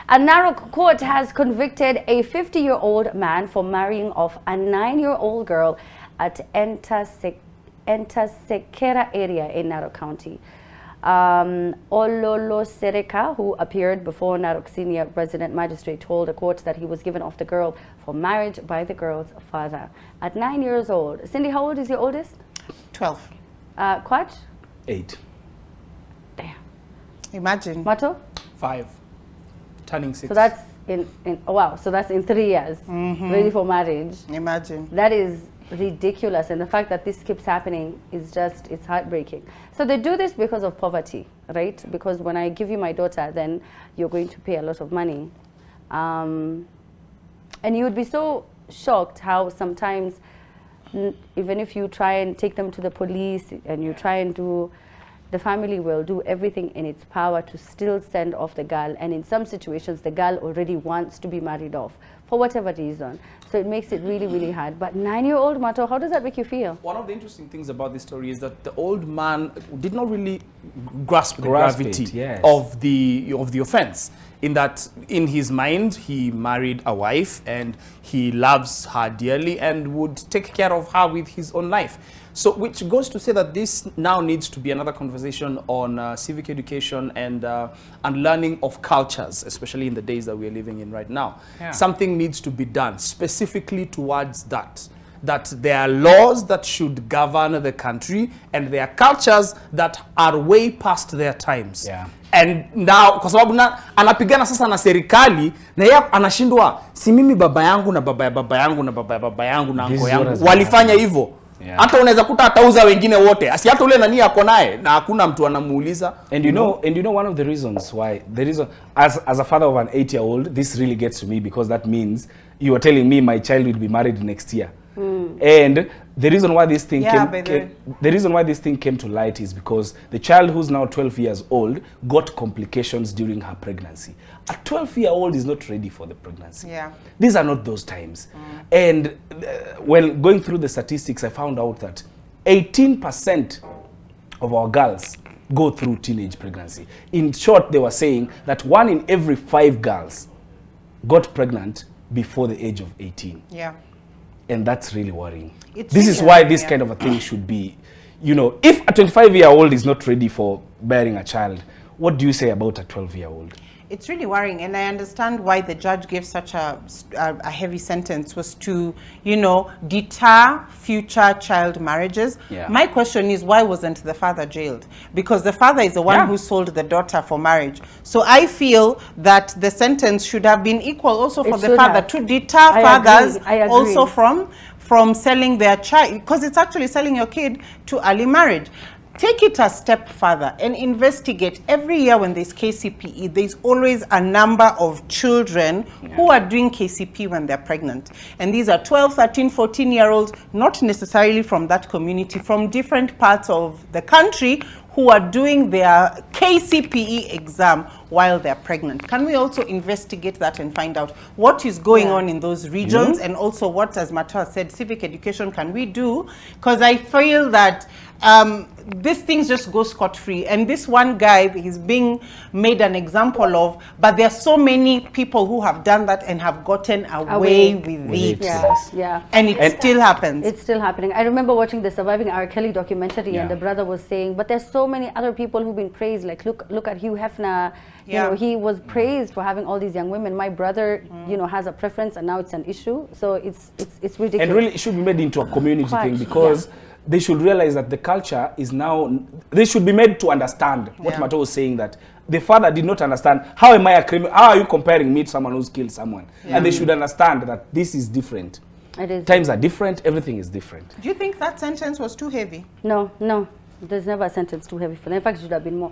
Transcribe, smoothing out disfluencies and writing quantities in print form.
A Narok court has convicted a 50-year-old man for marrying off a 9-year-old girl at Entasekera area in Narok County. Ololo Sereka, who appeared before Narok Senior Resident Magistrate, told the court that he was given off the girl for marriage by the girl's father at 9 years old. Cindy, how old is your oldest? 12. Kwach? 8. Damn. Imagine. Mato? 5. Turning 6. So that's wow, so that's in 3 years, ready for marriage. Imagine. That is ridiculous, and the fact that this keeps happening is just, it's heartbreaking. So they do this because of poverty, right? Because when I give you my daughter, then you're going to pay a lot of money. And you would be so shocked how sometimes, even if you try and take them to the police and you try and do, the family will do everything in its power to still send off the girl. And in some situations, the girl already wants to be married off for whatever reason. So it makes it really, really hard. But 9-year-old Mato, how does that make you feel? One of the interesting things about this story is that the old man did not really grasp the gravity of the offense. In that, in his mind, he married a wife and he loves her dearly and would take care of her with his own life. So, which goes to say that this now needs to be another conversation on civic education and learning of cultures, especially in the days that we are living in right now. Yeah. Something needs to be done specifically towards that. That there are laws that should govern the country and there are cultures that are way past their times. Yeah. And now, kwa sababu anapigana sasa na serikali, na yeye anashindwa, si mimi baba yangu na baba ya baba yangu na baba ya baba yangu na anko yangu walifanya hivyo. Hata unaweza kuta atauza wengine wote. Asi hata ule nani yako naye na hakuna mtu anamuuliza. And you know one of the reasons why, the reason as a father of an 8-year-old, this really gets to me because that means you are telling me my child will be married next year. And the reason why this thing came to light is because the child who's now 12 years old got complications during her pregnancy. A 12-year-old is not ready for the pregnancy. Yeah. These are not those times. And when going through the statistics, I found out that 18% of our girls go through teenage pregnancy. In short, they were saying that 1 in every 5 girls got pregnant before the age of 18. Yeah. And that's really worrying. This is why this kind of a thing should be, you know, if a 25-year-old is not ready for bearing a child, what do you say about a 12-year-old? It's really worrying, and I understand why the judge gave such a heavy sentence, was to, you know, deter future child marriages. Yeah. My question is, why wasn't the father jailed? Because the father is the one who sold the daughter for marriage. So I feel that the sentence should have been equal also for the father, to deter fathers also from selling their child, because it's actually selling your kid to early marriage. Take it a step further and investigate. Every year when there's KCPE, there's always a number of children who are doing KCP when they're pregnant. And these are 12, 13, 14-year-olds, not necessarily from that community, from different parts of the country, who are doing their KCPE exam while they're pregnant. Can we also investigate that and find out what is going on in those regions, and also what, as Mata said, civic education can we do? Because I feel that these things just go scot-free, and this one guy is being made an example of, but there are so many people who have done that and have gotten away with it. Yeah. And it still happens. It's still happening. I remember watching the Surviving R. Kelly documentary, and the brother was saying, but there's so many other people who've been praised, like look at Hugh Hefner. You know, he was praised for having all these young women. My brother, you know, has a preference, and now it's an issue. So it's ridiculous. And really, it should be made into a community thing, because they should realize that the culture is now, they should be made to understand what Mato was saying, that the father did not understand. How am I a criminal? How are you comparing me to someone who's killed someone? And they should understand that this is different. It is. Times are different. Everything is different. Do you think that sentence was too heavy? No, no. There's never a sentence too heavy for them. In fact, it should have been more.